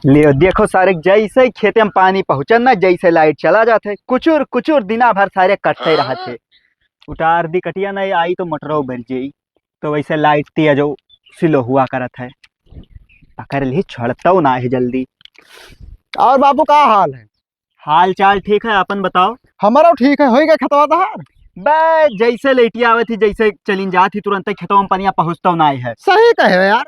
ले देखो सारे जैसे ही खेते में पानी पहुंचन ना जैसे लाइट चला जाते कुचुर कुचुर दिना भर सारे कटते रहते। उतार दी कटिया नहीं आई तो मोटरो भर जाई। तो वैसे लाइट तिया जो स्लो हुआ करत है। पकड़ ली छोड़ता ना है जल्दी। और बाबू का हाल है? हाल चाल ठीक है अपन बताओ। हमारा ठीक है, हो गया खतवा दहार। बे जैसे लेटिया आवे थी जैसे चलिन जाती तुरंत ही खेतों में पनिया पहुंचता ना है। सही कहे यार,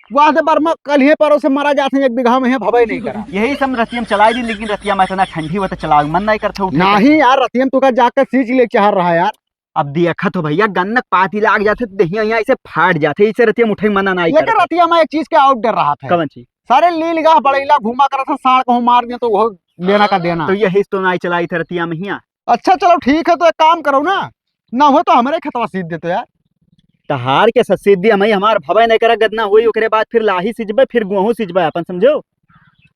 वहां से बर्मा कल ही परों से मारा जाते एक बीघा में है भवे नहीं करा। यही सब रतिया में चलाई दी लेकिन रतिया में इतना ठंडी हो तो चलाओ मन नहीं करता उठे का। नहीं यार, रतियम तू का जाकर सींच ले चाह रहा है यार। अब देखा तो भैया गन्नक पाती लाग जाते तो दहिया यहाँ ऐसे फाट जाते इसे रतिया में उठे मना नहीं लेकिन करता। रतिया में एक चीज के आउट डर रहा था। कवन चीज? सारे लील गाह बड़ैला घुमा कर था, साड़ को मार दिया तो वो लेना का देना। तो यही तो नहीं चलाई थी रतिया में हिया। अच्छा चलो ठीक है, तो एक काम करो ना हो तो हमारे खतवा सीध देते यार। तहार के ससिद्धि हमें हमार भवे नहीं करा गदना हुई ओकरे बाद फिर लाही सिजबे फिर गेहूं सिजबे अपन समझो।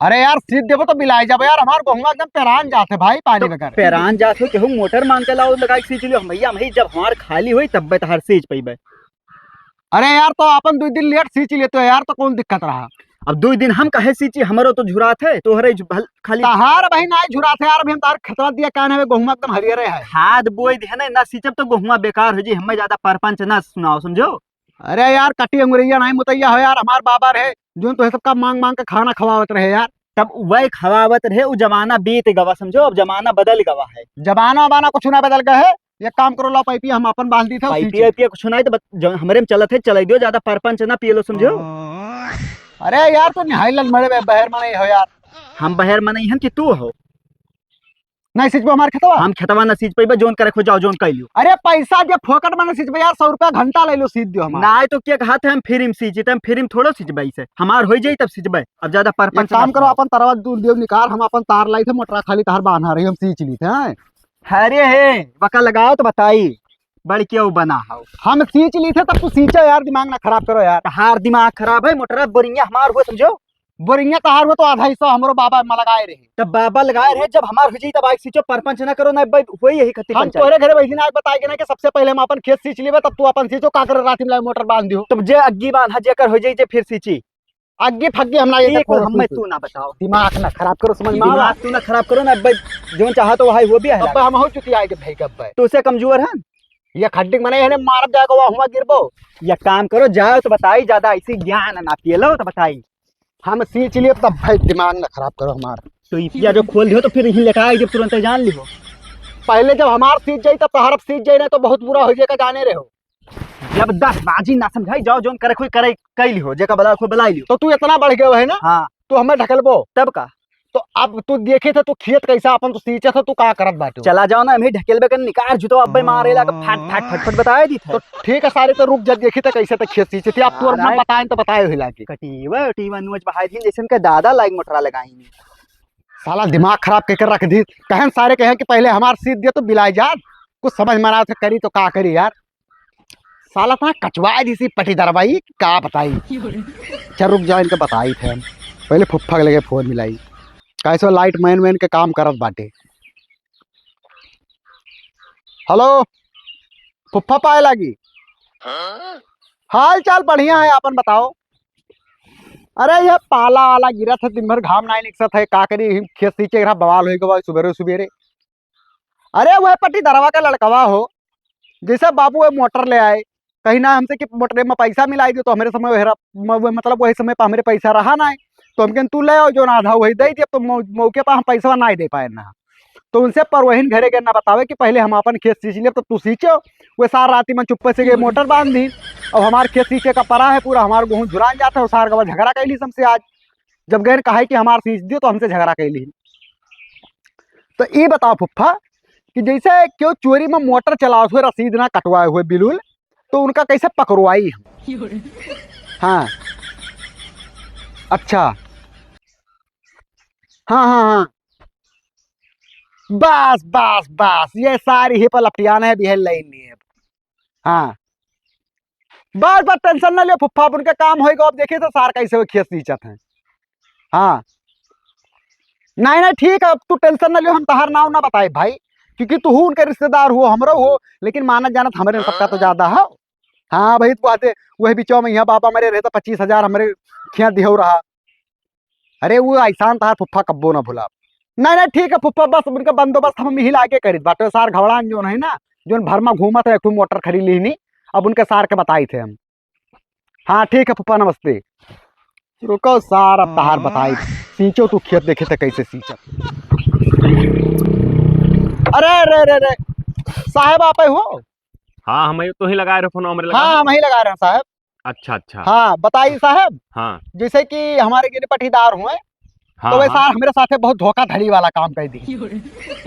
अरे यार सीध देवो तो बिलाई जाबो यार, हमार गहुआ एकदम पेरान जाते भाई पानी बगैर। पेरान जात हो केहू मोटर मांग के लाओ लगा के सींच लियो भैया हम जब हमार खाली हुई तब बे तहार सींच पैबे। अरे यार तो अपन 2 दिन लेट सींच लेते हो यार, तो कौन दिक्कत रहा। अब 2 दिन हम कहे सींची हमरो तो झुरात है तोहरे खाली तहार भाई ना झुरा थे यार, अभी हम तार खतवा दिया कान है गहुआ एकदम हरियर है। खाद बोई दे ना सींचब तो गेहुआ बेकार हो जी हमें ज्यादा परपंच ना सुनाओ समझो। अरे यार कटी अंगुरिया नहीं मुतैया हो यार, हमार बाबा रहे जो तो सबका मांग मांग के खाना खवावत रहे यार। तब वही खवावत रहे वो जमाना बीत गवा समझो अब जमाना बदल गवा है। जमाना वाना कुछ ना बदल गए है। एक काम करो लो पाइपी हम अपन बांध दी थे पाइपी वाइपी कुछ नहीं तो जो हमरे में चलत है चलाई दियो ज्यादा परपंच ना पिए लो समझो। अरे यार तो निहाई लल मरे बहर में नहीं हो यार। हम बहर में नहीं हम कि तू हो। नहीं सिंचबो हमार खतवा। हम खेतवा न सींच पैबे जोन करे खो जाओ जोन कैलियो। अरे पैसा जब फोकट में सिंचबे यार, 100 रुपया घंटा ले लो सीध दियो हमार। ना तो क्या कहा थे हम फ्री में सींची हम फ्री में थोड़ो सींचबे इसे हमार हो जाई तब सींचबे अब ज्यादा एक परपंच काम करो अपन तरवा दूर दियो निकाल, हम अपन तार लाई थे मोटरा खाली तार बांधा रही हम सींच ली थे हैं। अरे हे बका लगाओ तो बताई बड़ क्यों बना हो। हम सींच ली थे तब तू सींचो यार, दिमाग ना खराब करो यार। हार दिमाग खराब है मोटरा बोरिंगा हमार हो समझो। बोरिंगा तहार हो तो आधा हिस्सा हमरो बाबा में लगाए रहे। तब बाबा लगाए रहे जब हमार हो जाई तब आग सींचो परपंच ना करो ना वही यही खत्ती हम पंचायत। तोहरे घरे वैसी ना बताएगे ना कि सबसे पहले हम अपन खेत सींच लेबे तब तू अपन सींचो का कर रात में मोटर बांध दियो। तब जे अग्गी बांधा जेकर हो जाई जे फिर सींची। आगे फग्गी हम ना ये एक हम तू ना बताओ दिमाग ना खराब करो, समझ में आ दिमाग तू ना खराब करो ना जोन चाहा तो वही वो भी है। अब हम हो चुकी आए भाई कब तो उसे कमजोर है ये खड्डी मने है मार जाएगा वहां हुआ गिरबो। या काम करो जाओ तो बताई ज्यादा ऐसी ज्ञान ना पिए लो तो बताई। हम सींच लिए तब भाई दिमाग ना खराब करो हमारा। तो या जो खोल दियो तो फिर यही लेटा जब तुरंत जान लियो। पहले जब हमार सींच जाई तब तहरफ सींच जाई ना तो बहुत बुरा हो जाएगा जाने रहे हो। जब 10 बाजी ना समझाई जाओ जोन करे कोई करे कई लियो जेका बला को बुलाई लियो। तो तू इतना बढ़ गया है ना। हाँ तो हमें ढकलबो तब का। तो अब तू देखे थे तू खेत कैसा अपन तो सींचे था तू का करत बाटे। चला जाओ ना हमें ढकेलबे कर निकार जुतो अब मारेला का फट फट फट फट बताए दी थे। तो ठीक है सारे तो रुक जा, देखे थे कैसे थे खेत सींचे थे अब तू और हम बताएं तो बताए हिला के। कटीवा टीवा नुच बहाई थी जैसे के दादा लाइक मोटरा लगाई नहीं। साला दिमाग खराब कर रख दी। कहन सारे कहे कि पहले हमार सीध दिया तो बिलाई जा कुछ समझ में आ था करी तो का करी यार। साला था कचवाए दी सी पटी दरबाई का बताई। चल रुक जाओ इनके बताई थे हम पहले फुफ्फा के लगे फोन मिलाई कैसे लाइट मैन के काम करत बाटे। हेलो फुफ्फा पाए लगी। हाल चाल बढ़िया है अपन बताओ। अरे ये पाला वाला गिरा था दिन भर घाम नहीं निकसा था का करी खेत सींचे रहा बवाल हो गया सुबेरे सुबेरे। अरे वह पट्टी दरवा का लड़कवा हो जैसे बाबू वो मोटर ले आए कहीं ना हमसे कि मोटर में पैसा मिलाई दो तो हमारे समय मतलब वही समय पर हमारे पैसा रहा ना है तो हमके तू ले आओ जो ना आधा वही दे दिए तो मौके पर हम पैसा नहीं दे पाए ना। तो उनसे पर वही घरे के ना बतावे कि पहले हम अपन खेत सींच लिए तो तू सींचो। वो सार राती में चुप्पे से गए मोटर बांध दी। अब हमारे खेत सींचे का परा है पूरा हमारे गेहूँ झुरान जाता है सार गवा झगड़ा कैली हमसे आज जब गए कहा कि हमारे सींच दियो तो हमसे झगड़ा कैली। तो ये बताओ फुफ्फा कि जैसे क्यों चोरी में मोटर चलाओ हुए रसीद ना कटवाए हुए बिलुल तो उनका कैसे पकड़वाई हम। हाँ अच्छा हाँ हाँ हाँ बस बस बस ये सारी ही पर लपटियाना है बिहेल लाइन लिए। हाँ बस बस टेंशन ना लियो फुफ्फा उनका काम होएगा अब देखिए तो सार कैसे वो खेत सींचत हैं। हाँ नहीं नहीं ठीक है अब तू टेंशन ना लियो हम तहार नाव ना बताए भाई क्योंकि तू उनके रिश्तेदार हो हमरो हो लेकिन मानत जानत हमारे सबका तो ज्यादा है। हाँ भाई तू आते वही बिचौ में यहाँ बाबा मेरे रहता 25,000 हमारे खिया दिहो रहा। अरे वो ऐसा था फुफ्फा कब्बो ना भुला। नहीं नहीं ठीक है फुफ्फा, बस उनका बंदोबस्त हम ही लाके करी बाटे। सार घबरान जो है ना, जो भर में घूमा था, एक ठो मोटर खरीद ली नहीं, अब उनके सार के बताई थे हम। हाँ ठीक है फुफ्फा नमस्ते। रुको सार अब तहार बताई। सींचो तू खेत देखे थे कैसे सींचा। अरे अरे अरे अरे साहब आप ही हो? हाँ हम तो ही लगा रहे फोन हमारे लगा। हाँ हम ही लगा रहे हैं साहब। अच्छा अच्छा। हाँ बताइए साहब। हाँ जैसे कि हमारे गिर पटीदार हुए, हाँ तो वे हाँ। सार हमारे साथ बहुत धोखाधड़ी वाला काम कर दी।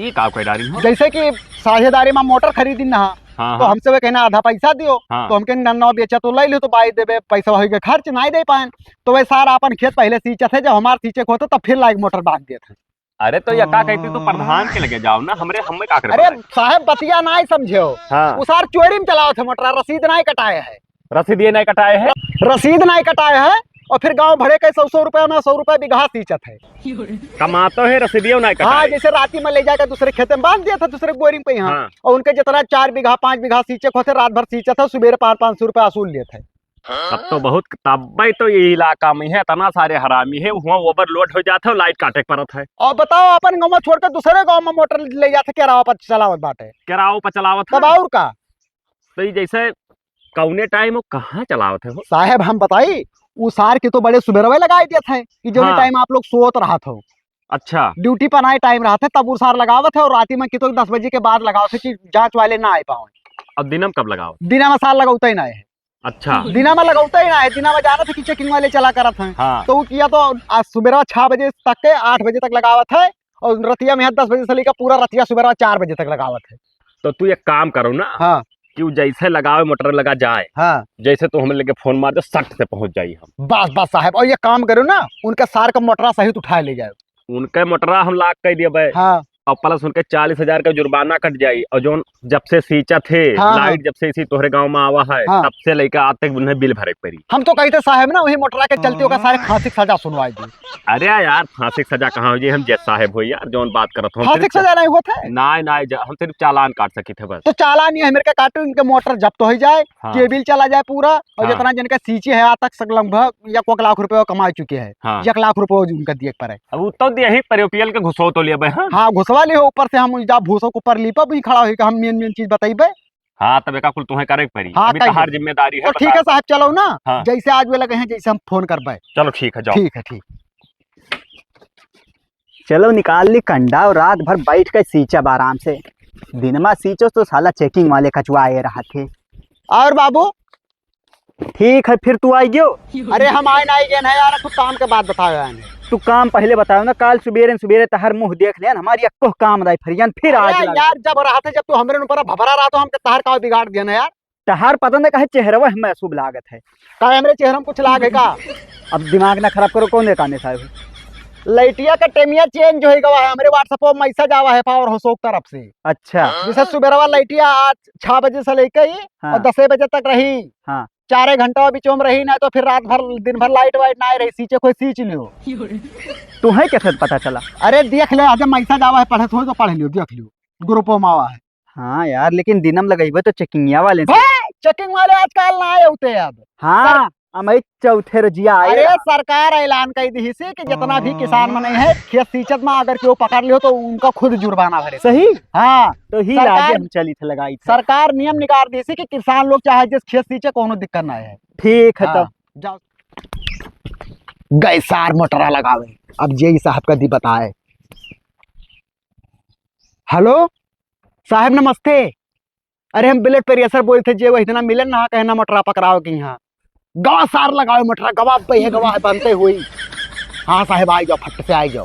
ये का कोई डारी हो? जैसे कि साझेदारी में मोटर खरीदी ना, हाँ तो हाँ हमसे वे कहना आधा पैसा दियो, हाँ। तो हमके नन्ना बेचा तो ले लो, तो बाई देवे पैसा हो खर्च नहीं दे पाए, तो वे सारा अपन खेत पहले सींचे थे, जब हमारे सींचे को होते तब फिर लाइक मोटर बांध दिए थे। अरे तो ये का कहती तो प्रधान के लगे जाओ ना, हमरे हमें का करे? अरे साहब बतिया नहीं समझे हो, हाँ वो सार चोरी में चलाओ थे मोटर, रसीद नहीं कटाए है। रसीद ये नहीं कटाए है? रसीद नहीं कटाए है, और फिर गांव भरे के 100 रुपया में 100 रुपया बीघा सींचत है। कमातो है रसीदियो नहीं हाँ कटाए। जैसे राती में ले जाकर दूसरे खेत में बांध दिया था, दूसरे बोरिंग पे यहाँ। हाँ। और उनके जितना 4 बीघा 5 बीघा सींचे को थे, रात भर सींचा था, सुबह 500 रुपया वसूल लिए थे। तब तो बहुत, तब तो ये इलाका में है इतना सारे हरामी है, वहाँ ओवरलोड हो जाता है, लाइट काटे पड़त है। और बताओ अपन गाँव में छोड़कर दूसरे गाँव में मोटर ले जाते किराया पर चलावत बाटे, किराओ पर चलावत तब है। और का तो ये जैसे कौने टाइम वो कहाँ चलावत है? साहब हम बताई, वो सार के तो बड़े सुबेरवे लगाए दिए थे कि जो हाँ। टाइम आप लोग सोत रहा था, अच्छा ड्यूटी पर आए टाइम रहा था, तब वो सार लगावत है, और राती में कितो 10 बजे के बाद लगाओ थे कि जांच वाले ना आए पाओ। अब दिनम कब लगाओ? दिना में सार लगाता ही ना है। अच्छा दिना में लगाता ही ना है, दिना में जाना था कि चेकिंग वाले चला कर थे। हाँ तो वो किया तो आज सुबह 6 बजे तक के 8 बजे तक लगावत है, और रतिया में 10 बजे से लेकर पूरा रतिया सुबह 4 बजे तक लगावत है। तो तू एक काम करो ना, हाँ कि वो जैसे लगावे मोटर लगा जाए, हाँ जैसे तो हमें लेके फोन मार दो, सट से पहुंच जाई हम। बस बस साहब, और ये काम करो ना, उनका सार का मोटरा सहित उठा ले जाओ। उनके मोटरा हम लाख कह दिए भाई, हाँ और प्लस उनके 40,000 का जुर्माना कट जाई। और जो जब से सींचा थे, हाँ, लाइट जब से इसी तोहरे गांव में आवा है, हाँ। तब से लेकर आज तक उन्हें बिल भरे पड़ी। हम तो कहते साहब ना, वही मोटरा के चलते होगा सारे फांसी की सजा सुनवाई दी। अरे यार फांसी की सजा कहाँ हो जी, हम जज साहब हो यार, जौन बात करत हो। फांसी की सजा नहीं होता है, हम सिर्फ चालान काट सकी थे बस। तो चालान नहीं है मेरे का काटो, इनके मोटर जब्त हो जाए, हाँ। केबिल चला जाए पूरा, और हाँ। जितना जिनका सींचे है आज तक लगभग 1 लाख रुपए कमा चुके हैं। हाँ 1 लाख रुपए उनका दिए पर है। अब तो यही परियोपियल के घुसो तो लिया भाई। हाँ हाँ घुसवा ली हो ऊपर से, हम जब भूसो के ऊपर लीपा भी खड़ा हो, हम मेन चीज बताइबे। हाँ तब एका कुल तुम्हें करे पड़ी। हाँ, अभी कहिए। तहार जिम्मेदारी है। तो ठीक है साहब चलो ना, हाँ। जैसे आज वे लगे हैं जैसे हम फोन करबे। चलो ठीक है जाओ। ठीक है ठीक। चलो निकाल ली कंडा, और रात भर बैठ कर सींचब आराम से। दिन में सींचो तो साला चेकिंग वाले कचवाए रहा थे। और बाबू ठीक है फिर तू आई गयो। अरे हम आए ना गए ना यार, तू काम के बाद बताओ यार। तू काम पहले बताओ ना, काल सुबेरे सुबेरे तहर मुंह देख लिया हमारी अक्को काम रही फरियान फिर आज अरे यार जब रहा था, जब तू हमरे ऊपर भभरा रहा तो हम तहार का बिगाड़ दिया ना यार। तहार पता नहीं कहे चेहरवा हमें अशुभ लागत है। का हमरे चेहरे में कुछ लाग है का? अब दिमाग ना खराब करो, कौन काने साहब। लाइटिया का टेमिया चेंज हो गया है, हमारे व्हाट्सएप पर मैसेज आवा है पावर हाउस की तरफ से। अच्छा जैसे सुबह लाइटिया आज 6 बजे से लेकर ही हाँ। और 10 बजे तक रही। हाँ 4 घंटा बीचों में रही ना, तो फिर रात भर दिन भर लाइट वाइट ना रही, सींचे कोई सींच लियो। तुम्हें कैसे पता चला? अरे देख ले, आज मैसेज आवा है, पढ़े हो तो पढ़ लियो, देख लियो ग्रुपों में आवा है। हाँ यार, लेकिन दिनम लगेबे तो चेकिंगिया वाले से। चेकिंग वाले आजकल ना आए होते अब। हाँ अमित चौथे रजिया आए। अरे सरकार ऐलान कर दी से कि जितना भी किसान मने है खेत सींचत में अगर केहू पकड़ लियो तो उनका खुद जुर्माना भरे। सही। हाँ तो ही सरकार- लागे हम चली थे लगाई थी। सरकार नियम निकाल दी से कि किसान लोग चाहे जिस खेत सींचे कोनो दिक्कत ना है। ठीक है हाँ, तब जाओ गए सार मोटरा लगावे। अब जेई साहब का दी बताए। हेलो साहब नमस्ते। अरे हम ब्लड प्रेशर बोले थे, जे वही इतना मिलन ना कहना मोटरा पकड़ाओ कि यहाँ गवा सार लगाओ मोटरा, गवा पे है गवा बनते हुई। हाँ साहब आ जाओ, फट से आ जाओ।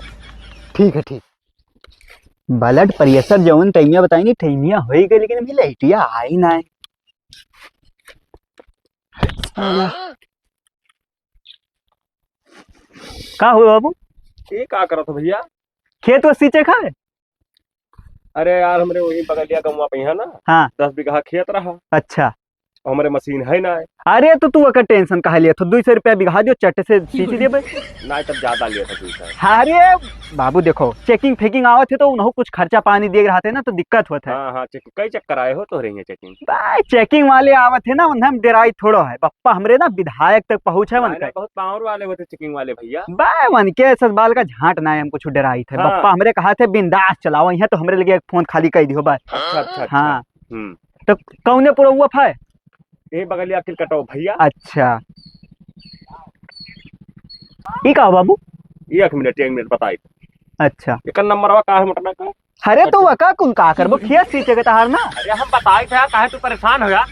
ठीक है ठीक। ब्लड प्रेशर जौन टैमिया बताई नहीं, टैमिया हो गई, लेकिन अभी लाइटिया आई ना है। का हुआ बाबू? ये का करत हो भैया? खेत वो सींचे खाए? अरे यार हमरे वही बगलिया गंवा पे है ना, हाँ 10 बीघा खेत रहा। अच्छा हमारे मशीन है ना। अरे तो तू अकर टेंशन कहा लिया तो 200 रुपया बिघा दियो चट से सींच देबे। ना तब ज्यादा लिया था पैसा। अरे बाबू देखो चेकिंग फेकिंग आवत है तो उन्हों कुछ खर्चा पानी दे रहा थे ना तो दिक्कत होता है। हाँ हाँ चेक कई चक्कर आए हो तो रहेंगे चेकिंग। भाई चेकिंग वाले आवत है ना उन्हें हम डराई थोड़ो है पप्पा हमरे ना विधायक तक पहुंचे मन के बहुत पावर वाले होते चेकिंग वाले भैया। बाय मन के ससबाल का झांट ना है हम कुछ डराई थे हाँ। पप्पा हमरे कहा थे बिंदास चलाओ यहाँ तो हमरे लगे एक फोन खाली कर दियो बस। अच्छा अच्छा हाँ हम्म। तो कौने पूरा हुआ है। ये बगलिया किल कटाओ भैया। अच्छा ये कहा बाबू। 1 मिनट बताई। अच्छा एक नंबर का है मोटना का। अरे तो वका कुल का करबो खेत सींचे के तहार ना। अरे हम बताई थे काहे तू परेशान हो यार।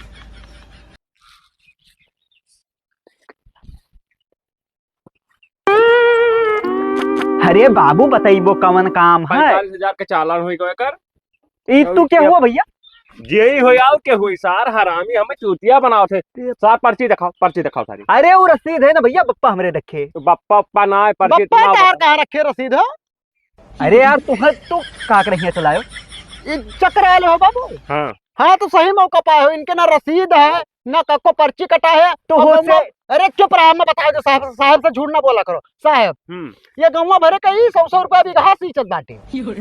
अरे बाबू बताइबो कवन काम है। 45,000 के चालान हुई गए कर। ई तू क्या हुआ भैया। जेई हो यार के हुई सार हरामी हमें चूतिया बनाओ थे। सार पर्ची दिखाओ सारी। अरे वो रसीद है ना भैया बप्पा हमरे रखे। तो बप्पा उप्पा ना है पर्ची बप्पा तार कहाँ रखे रसीद है। अरे यार तू का रही चलायो ये चक्कर आए हो बाबू। हाँ हाँ तो सही मौका पाए हो इनके ना रसीद है ना कको पर्ची कटा है तो और हो गौवा- अरे चुप रहा मैं बता दो साहब से झूठ ना बोला करो साहब। ये गौवा भरे कहीं 100 रुपया बिघा सींचत बाटे।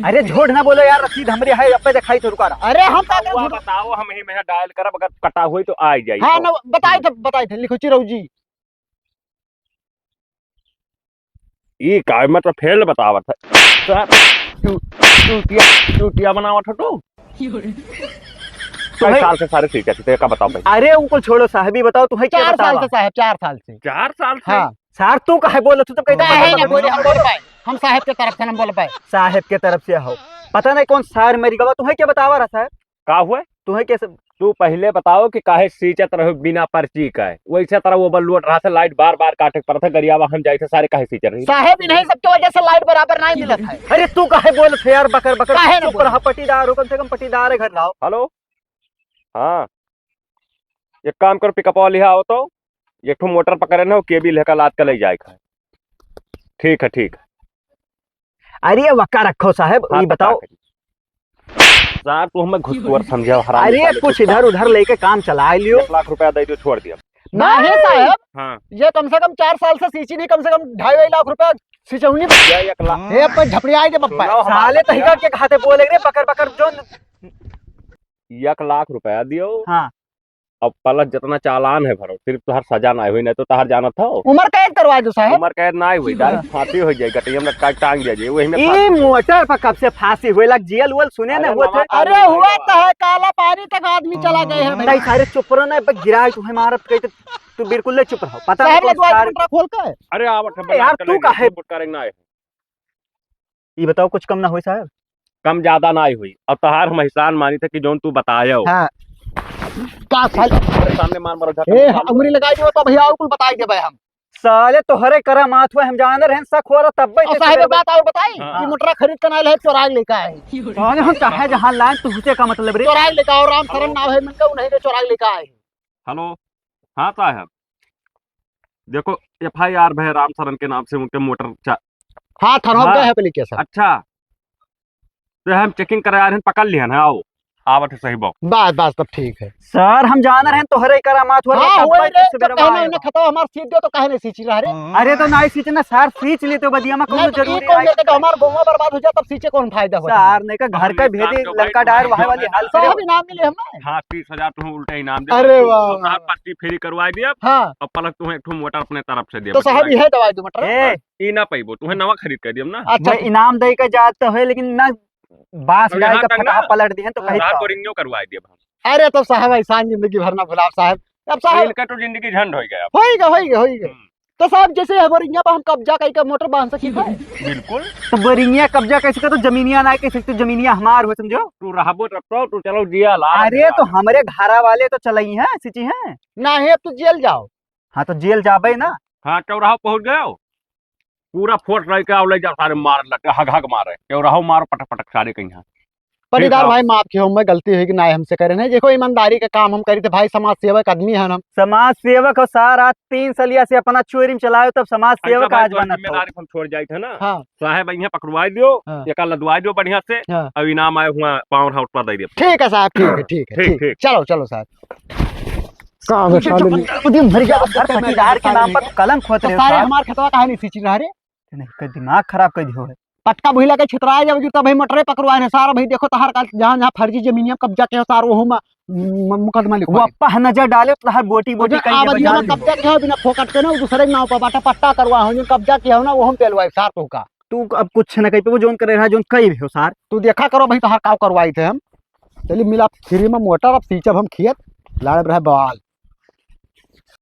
अरे झूठ ना बोलो यार रसीद हमरे है अब दिखाई तो रुका रहा। अरे हम का हुआ बताओ हम ही में डायल करब अगर कटा हुई तो आ जाई। हाँ ना बताए थे लिखो चिरऊ जी। ये का मतलब फेल बतावत है सर। चूतिया बनावत हो तो कई साल से सारे सीखे थे का बताओ भाई। अरे उनको छोड़ो साहब ही बताओ तुम्हें क्या 4 साल बतावा। से साहब 4 साल से। 4 साल से। हाँ सार तू काहे बोलो तू तो कहीं काहे ना बोले हम बोल पाए हम साहब के तरफ से हम बोल पाए। साहब के तरफ से हो पता नहीं कौन सार मेरी गवा तुम्हें क्या बतावा रहा साहब। का हुआ तुम्हें कैसे तू पहले बताओ कि काहे सींचत रहो बिना पर्ची का है। वैसे तरह वो बलूट रहा था लाइट बार बार काटे पर था गरियावा हम जाए थे सारे काहे सींच रही। साहब इन्हीं सबके वजह से लाइट बराबर नहीं मिलत है। अरे तू काहे बोल थे यार बकर बकर काहे ना चुप रहा पटीदार हो कम से कम पटीदार है घर लाओ। हेलो हाँ एक काम करो पिकअप लिया हो तो एक ठो मोटर पकड़े ना केबल लेकर लाद कर ले जाए का। ठीक है। अरे वक्का रखो साहब हाँ, ये बताओ। सर तू हमें घुसखोर समझा हरामी अरे साले कुछ कुत्ता। इधर उधर लेके काम चला लियो। 1 लाख रुपया दे दियो छोड़ दिया। नहीं साहब हाँ ये कम से कम 4 साल से सींची नहीं कम से कम 2.5 लाख रुपया सिंचौनी में। या 1 लाख ये पर झपड़िया दे बप्पा। सुनाओ हमारा साले तहिका के खाते बोले रे बकर बकर जो 1 लाख रुपया दियो। हाँ अब पलट जितना चालान है भरो सिर्फ तुहार सजा ना हुई नहीं तो तहार जानत हो उम्र कैद करवा दो साहब। उम्र कैद ना हुई डायरेक्ट फांसी हो जाए गटी हम काट टांग जाए वही में ई मोटर पर कब से फांसी हुए लग जेल वेल सुने ना अरे हुए थे। नवा- अरे हुआ तो है काला पानी तक आदमी चला गए हैं नहीं भाई। सारे चुप रहो ना गिरा तुम्हें मारत कही तू बिल्कुल ले चुप रहो पता साहब नहीं लगवा कौन सार- मोटर खोल कर। अरे आवत यार, तू काहे- करेंगे ना ये बताओ कुछ कम ना हुई साहब। कम ज्यादा ना हुई अब तहार हम एहसान मानी थे कि जोन तू बताया हो हाँ का साल मेरे सामने मार मारो ए अंगुरी लगाई दो तो भैया और कुल बताई दे भाई हम। साले तोहरे करा माथ हुए हम जान रहे हैं शक हो रहा तब और साहब एक बात और बताई हाँ। कि मोटर खरीद कर आए है चोराग लेकर आए। साले हम चाहे जहां लाए तू हुसे का मतलब रे। चोराग लेकर और राम शरण नाम है मनका उन्हीं के चोराग लेकर आए। हेलो हाँ साहब देखो FIR भाई राम शरण के नाम से उनके मोटर हाँ थनौर हाँ। गए है एप्लीकेशन। अच्छा तो हम चेकिंग करा रहे हैं पकड़ लिया ना आओ आवत है सही बात बस तब ठीक है। सर हम जान रहे हैं तोहरे करा माथ हुए हाँ तब हुए भाई रे तुझसे तो बेरवा कहने आए। उन्हें खतवा हमार सीट दो तो कहने सींची रहा रे। अरे तो नाई सींचना सर सींच लेते बदिया में नहीं कौन तो जरूरी कौन है लेते तो हमार गोवा बर्बाद हो जाए तब सींचे कौन फायदा हो। सर ने का घर का भेदी लड़का डायर वहां वाली हाल से साहब इनाम मिले हमें। हाँ 30,000 तुम उल्टे इनाम दे अरे वाह, और साहब पर्ची फ्री करवा दिया हाँ और पलक तुम्हें एक ठो मोटर अपने तरफ से दे तो साहब यह दवाई दो मटर। ए ई ना पैबो तुम्हें नवा खरीद कर दियम ना अच्छा मैं इनाम दे के जात तो है लेकिन ना बांस और डाल यहाँ के तक फटा ना- पलट दी है तो कहीं रात तो। को रिन्यू करवा दिया हम अरे तो साहब ऐसा जिंदगी भर ना भुलाओ साहब। अब साहब इनका तो जिंदगी झंड हो गया होइगा तो साहब जैसे हमारे यहाँ पर हम कब्जा करके मोटर बांध सकी है। बिल्कुल तो बरिंगिया कब्जा कैसे कर तो जमीनिया ना कैसे तो जमीनिया हमार हो समझो। तू रहबो रखतो तू चलो जिया ला अरे तो हमारे घरा वाले तो चलई हैं सिची हैं। ना है अब तो जेल जाओ। हाँ तो जेल जाबे ना। हाँ चौराहा पहुंच गए हो पूरा फोट रह के आवले जा सारे मार लगे हग हग मारे चौराहा मारो पटक पटक सारे कहीं पटीदार ठीक है। भाई माफ कियो मैं गलती हुई कि ना हमसे करे नहीं देखो ईमानदारी का काम हम करी थे भाई समाज सेवक आदमी है हम। समाज सेवक हो सारा 3 सलिया से अपना चोरी में चलायो तब समाज सेवक आज बनत हो। जिम्मेदारी हम छोड़ जाए थे ना हाँ साहेब यहाँ पकड़वा दियो हाँ। एक लदवा दियो बढ़िया से हाँ। अब इनाम आए हुआ पावर हाउस पर दे दियो ठीक है साहब ठीक है ठीक, ठीक। चलो साहब। मर गया सर, पटीदार के नाम पर कलम खोद रहे हो सारे साहब। हमार खेतवा काहे नहीं सींची रहा रे? नहीं का दिमाग खराब कर दियो है। पटका भूला के छितराए जब तो भाई मटरे पकड़वाए ने सारा भाई देखो तहार का जहां जहां फर्जी जमीनिया कब्जा के हो सार वो मुकदमा लिखवा वो अप्पा नजर डाले तो हर बोटी बोटी कई आबादिया जगह में कब्जा किया हो बिना फोकट के ना दूसरे के नाम पर बाटा पट्टा करवा हो जो कब्जा किया हो ना वो हम पेलवाए सार तो का तू अब कुछ न कही पे वो जोन करे रहा जोन कई भी हो सार। तू देखा करो भाई तहार काव करवाई थे हम चलिए मिला फ्री में मोटर अब सींचब हम खेत लाड़ रहे बवाल